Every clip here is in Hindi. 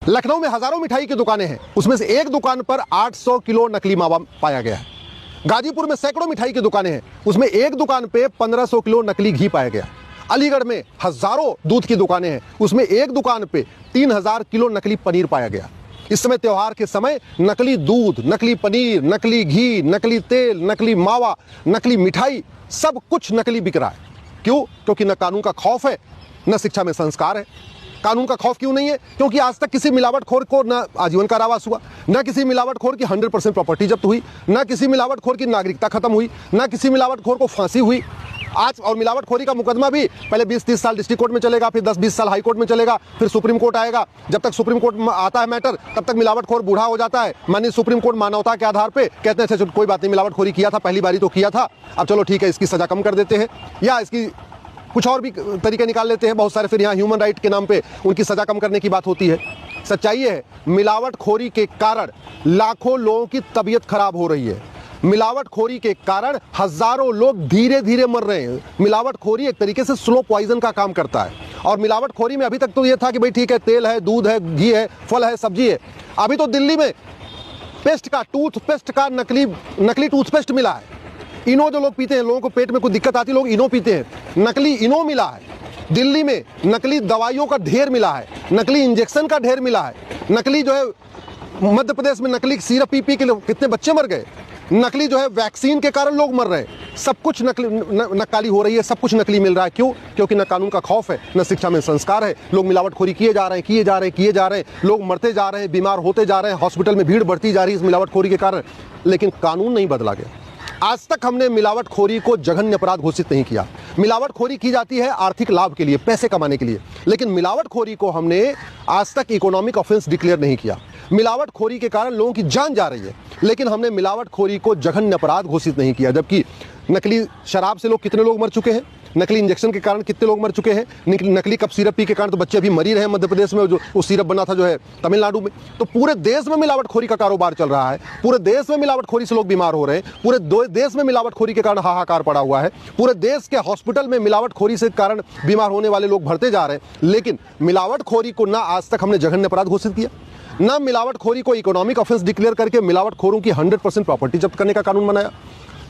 लखनऊ में हजारों मिठाई की दुकानें हैं, उसमें से एक दुकान पर 800 किलो नकली मावा पाया गया है। गाजीपुर में सैकड़ों मिठाई की दुकानें हैं, उसमें एक दुकान पे 1500 किलो नकली घी पाया गया। अलीगढ़ में हजारों दूध की दुकानें हैं, उसमें एक दुकान पे 3000 किलो नकली पनीर पाया गया। इस समय त्योहार के समय नकली दूध, नकली पनीर, नकली घी, नकली तेल, नकली मावा, नकली मिठाई, सब कुछ नकली बिक रहा है। क्यों? क्योंकि न कानून का खौफ है, न शिक्षा में संस्कार है। कानून का खौफ क्यों नहीं है? क्योंकि आज तक किसी मिलावटखोर को न आजीवन कारावास हुआ, न किसी मिलावटखोर की 100% प्रॉपर्टी जब्त हुई, न किसी मिलावटखोर की नागरिकता खत्म हुई, न किसी मिलावटखोर को फांसी हुई। आज और मिलावटखोरी का मुकदमा भी पहले 20-30 साल डिस्ट्रिक्ट कोर्ट में चलेगा, फिर 10-20 साल हाई कोर्ट में चलेगा, फिर सुप्रीम कोर्ट आएगा। जब तक सुप्रीम कोर्ट में आता है मैटर, तब तक मिलावटखोर बूढ़ा हो जाता है। माननीय सुप्रीम कोर्ट मानवता के आधार पे कहते हैं अच्छा कोई बात नहीं, मिलावटखोरी किया था, पहली बारी तो किया था, अब चलो ठीक है, इसकी सजा कम कर देते हैं या इसकी कुछ और भी तरीके निकाल लेते हैं बहुत सारे। फिर यहाँ ह्यूमन राइट के नाम पे उनकी सजा कम करने की बात होती है। सच्चाई है, मिलावटखोरी के कारण लाखों लोगों की तबीयत खराब हो रही है। मिलावटखोरी के कारण हजारों लोग धीरे धीरे मर रहे हैं। मिलावटखोरी एक तरीके से स्लो पॉइजन का काम करता है। और मिलावटखोरी में अभी तक तो ये था कि भाई ठीक है, तेल है, दूध है, घी है, फल है, सब्जी है। अभी तो दिल्ली में टूथपेस्ट का नकली टूथपेस्ट मिला है। इनो जो लोग पीते हैं, लोगों को पेट में कोई दिक्कत आती है, लोग इनो पीते हैं, नकली इनो मिला है। दिल्ली में नकली दवाइयों का ढेर मिला है, नकली इंजेक्शन का ढेर मिला है। नकली जो है मध्य प्रदेश में नकली सिरप पी पी के कितने बच्चे मर गए। नकली जो है वैक्सीन के कारण लोग मर रहे हैं। सब कुछ नकाली हो रही है, सब कुछ नकली मिल रहा है। क्यों? क्योंकि न कानून का खौफ है, न शिक्षा में संस्कार है। लोग मिलावटखोरी किए जा रहे हैं, लोग मरते जा रहे हैं, बीमार होते जा रहे हैं, हॉस्पिटल में भीड़ बढ़ती जा रही है इस मिलावटखोरी के कारण। लेकिन कानून नहीं बदला गया। आज तक हमने मिलावटखोरी को जघन्य अपराध घोषित नहीं किया। मिलावटखोरी की जाती है आर्थिक लाभ के लिए, पैसे कमाने के लिए, लेकिन मिलावटखोरी को हमने आज तक इकोनॉमिक ऑफेंस डिक्लेयर नहीं किया। मिलावटखोरी के कारण लोगों की जान जा रही है, लेकिन हमने मिलावटखोरी को जघन्य अपराध घोषित नहीं किया। जबकि नकली शराब से कितने लोग मर चुके हैं, नकली इंजेक्शन के कारण कितने लोग मर चुके हैं, नकली कप सिरप पी के कारण तो बच्चे अभी मर ही रहे हैं मध्य प्रदेश में, जो वो सिरप बना था जो है तमिलनाडु में। तो पूरे देश में मिलावटखोरी का कारोबार चल रहा है, पूरे देश में मिलावटखोरी से लोग बीमार हो रहे हैं, पूरे देश में मिलावटखोरी के कारण हाहाकार पड़ा हुआ है, पूरे देश के हॉस्पिटल में मिलावटखोरी से कारण बीमार होने वाले लोग बढ़ते जा रहे हैं। लेकिन मिलावटखोरी को ना आज तक हमने जघन्य अपराध घोषित किया, ना मिलावटखोरी को इकोनॉमिक ऑफेंस डिक्लेयर करके मिलावटखोरों की 100% प्रॉपर्टी जब्त करने का कानून बनाया,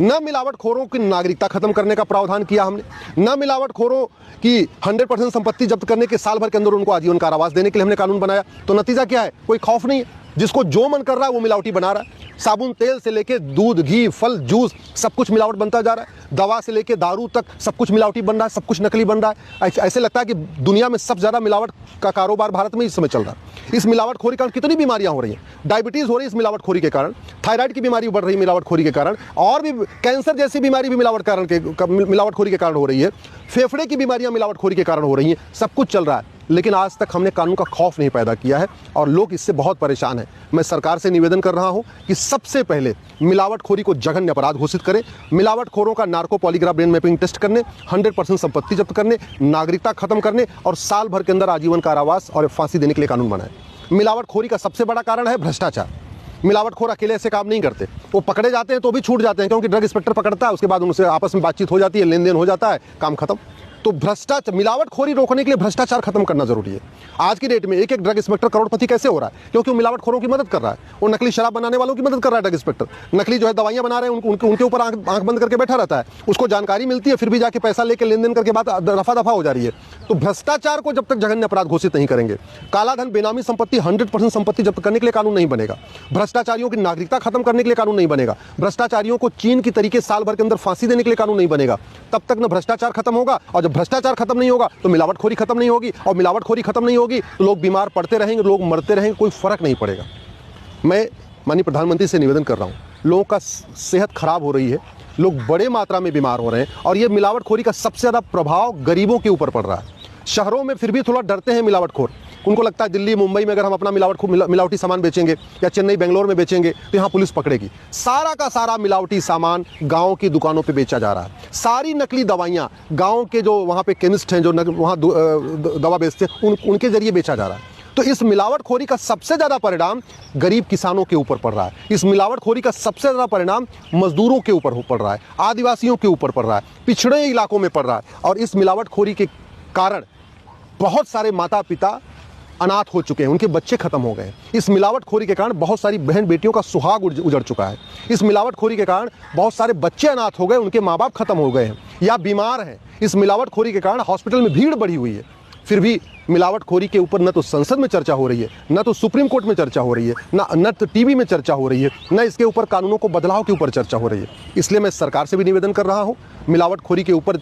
न मिलावटखोरों की नागरिकता खत्म करने का प्रावधान किया हमने, न मिलावटखोरों की 100% संपत्ति जब्त करने के साल भर के अंदर उनको आजीवन कारावास देने के लिए हमने कानून बनाया। तो नतीजा क्या है? कोई खौफ नहीं है। जिसको जो मन कर रहा है वो मिलावटी बना रहा है। साबुन तेल से लेके दूध, घी, फल, जूस, सब कुछ मिलावट बनता जा रहा है। दवा से लेके दारू तक सब कुछ मिलावटी बन रहा है, सब कुछ नकली बन रहा है। ऐसे लगता है कि दुनिया में सबसे ज्यादा मिलावट का कारोबार भारत में इस समय चल रहा है। इस मिलावटखोरी के कारण कितनी बीमारियां हो रही हैं। डायबिटीज हो रही है इस मिलावटखोरी के कारण, थायराइड की बीमारी बढ़ रही है मिलावटखोरी के कारण, और भी कैंसर जैसी बीमारी भी मिलावटखोरी के कारण हो रही है। फेफड़े की बीमारियां मिलावटखोरी के कारण हो रही हैं। सब कुछ चल रहा है, लेकिन आज तक हमने कानून का खौफ नहीं पैदा किया है और लोग इससे बहुत परेशान हैं। मैं सरकार से निवेदन कर रहा हूं कि सबसे पहले मिलावटखोरी को जघन्य अपराध घोषित करें। मिलावटखोरों का narco polygraph brain mapping test करने, 100% संपत्ति जब्त करने, नागरिकता खत्म करने और साल भर के अंदर आजीवन कारावास और फांसी देने के लिए कानून बनाएं। मिलावटखोरी का सबसे बड़ा कारण है भ्रष्टाचार। मिलावटखोर अकेले ऐसे काम नहीं करते, वो पकड़े जाते हैं तो भी छूट जाते हैं, क्योंकि ड्रग इंस्पेक्टर पकड़ता है, उसके बाद उनसे आपस में बातचीत हो जाती है, लेन देन हो जाता है, काम खत्म। तो भ्रष्टाचार, मिलावटखोरी रोकने के लिए भ्रष्टाचार खत्म करना जरूरी है। आज की डेट में एक ड्रग इंस्पेक्टर करोड़पति कैसे हो रहा है? क्योंकि वो मिलावटखोरों की मदद कर रहा है। वो नकली शराब बनाने वालों की मदद कर रहा है ड्रग इंस्पेक्टर। नकली जो है दवाइयां बना रहे हैं उनके ऊपर आंख बंद करके बैठा रहता है। उसको जानकारी मिलती है, फिर भी जाके पैसा लेके लेन देन करके बात रफा दफा हो जा रही है। तो भ्रष्टाचार को जब तक जघन्य अपराध घोषित नहीं करेंगे, काला धन, बेनामी संपत्ति, 100% संपत्ति जब्त करने के लिए कानून नहीं बनेगा, भ्रष्टाचारियों की नागरिकता खत्म करने के लिए कानून नहीं बनेगा, भ्रष्टाचारियों को चीन की तरीके साल भर के अंदर फांसी देने के लिए कानून नहीं बनेगा, तब तक न भ्रष्टाचार खत्म होगा। और जब भ्रष्टाचार खत्म नहीं होगा तो मिलावटखोरी खत्म नहीं होगी, और मिलावटखोरी खत्म नहीं होगी तो लोग बीमार पड़ते रहेंगे, लोग मरते रहेंगे, कोई फर्क नहीं पड़ेगा। मैं माननीय प्रधानमंत्री से निवेदन कर रहा हूं, लोगों का सेहत खराब हो रही है, लोग बड़े मात्रा में बीमार हो रहे हैं, और ये मिलावटखोरी का सबसे ज्यादा प्रभाव गरीबों के ऊपर पड़ रहा है। शहरों में फिर भी थोड़ा डरते हैं मिलावटखोर। उनको लगता है दिल्ली, मुंबई में अगर हम अपना मिलावटी सामान बेचेंगे या चेन्नई, बेंगलोर में बेचेंगे तो यहाँ पुलिस पकड़ेगी। सारा का सारा मिलावटी सामान गांव की दुकानों पे बेचा जा रहा है। सारी नकली दवाइयाँ गांव के जो वहाँ पे केमिस्ट हैं, जो वहाँ दवा बेचते हैं, उनके जरिए बेचा जा रहा है। तो इस मिलावटखोरी का सबसे ज्यादा परिणाम गरीब किसानों के ऊपर पड़ रहा है। इस मिलावटखोरी का सबसे ज्यादा परिणाम मजदूरों के ऊपर पड़ रहा है, आदिवासियों के ऊपर पड़ रहा है, पिछड़े इलाकों में पड़ रहा है। और इस मिलावटखोरी के कारण बहुत सारे माता पिता अनाथ हो चुके हैं, उनके बच्चे खत्म हो गए हैं। इस मिलावटखोरी के कारण बहुत सारी बहन बेटियों का सुहाग उजड़ चुका है। इस मिलावटखोरी के कारण बहुत सारे बच्चे अनाथ हो गए, उनके माँ बाप खत्म हो गए हैं या बीमार हैं। इस मिलावटखोरी के कारण हॉस्पिटल में भीड़ बढ़ी हुई है। फिर भी मिलावटखोरी के ऊपर न तो संसद में चर्चा हो रही है, न तो सुप्रीम कोर्ट में चर्चा हो रही है, न तो टीवी में चर्चा हो रही है, न इसके ऊपर कानूनों को बदलाव के ऊपर चर्चा हो रही है। इसलिए मैं सरकार से भी निवेदन कर रहा हूँ, मिलावटखोरी के ऊपर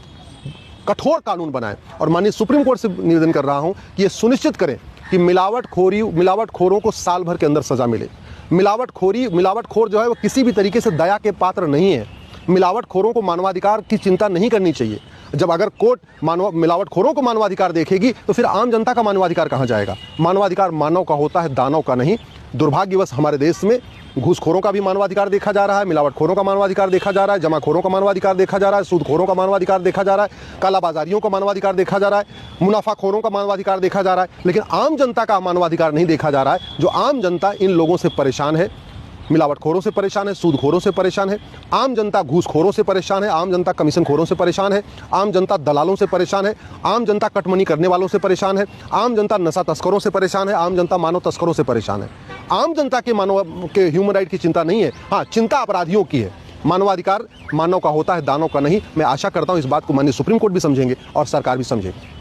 कठोर कानून बनाएं और माननीय सुप्रीम कोर्ट से निवेदन कर रहा हूँ कि ये सुनिश्चित करें कि मिलावटखोरों को साल भर के अंदर सजा मिले। मिलावटखोर जो है वो किसी भी तरीके से दया के पात्र नहीं है। मिलावटखोरों को मानवाधिकार की चिंता नहीं करनी चाहिए। जब अगर कोर्ट मिलावटखोरों को मानवाधिकार देखेगी तो फिर आम जनता का मानवाधिकार कहाँ जाएगा? मानवाधिकार मानव का होता है, दानव का नहीं। दुर्भाग्यवश हमारे देश में घूसखोरों का भी मानवाधिकार देखा जा रहा है, मिलावटखोरों का मानवाधिकार देखा जा रहा है, जमाखोरों का मानवाधिकार देखा जा रहा है, सूदखोरों का मानवाधिकार देखा जा रहा है, कालाबाजारियों का मानवाधिकार देखा जा रहा है, मुनाफाखोरों का मानवाधिकार देखा जा रहा है, लेकिन आम जनता का मानवाधिकार नहीं देखा जा रहा है। जो आम जनता इन लोगों से परेशान है, मिलावटखोरों से परेशान है, सूदखोरों से परेशान है, आम जनता घूसखोरों से परेशान है, आम जनता कमीशनखोरों से परेशान है, आम जनता दलालों से परेशान है, आम जनता कटमनी करने वालों से परेशान है, आम जनता नशा तस्करों से परेशान है, आम जनता मानव तस्करों से परेशान है। आम जनता के ह्यूमन राइट की चिंता नहीं है, हाँ चिंता अपराधियों की है। मानवाधिकार मानव का होता है, दानव का नहीं। मैं आशा करता हूँ इस बात को माननीय सुप्रीम कोर्ट भी समझेंगे और सरकार भी समझेगी।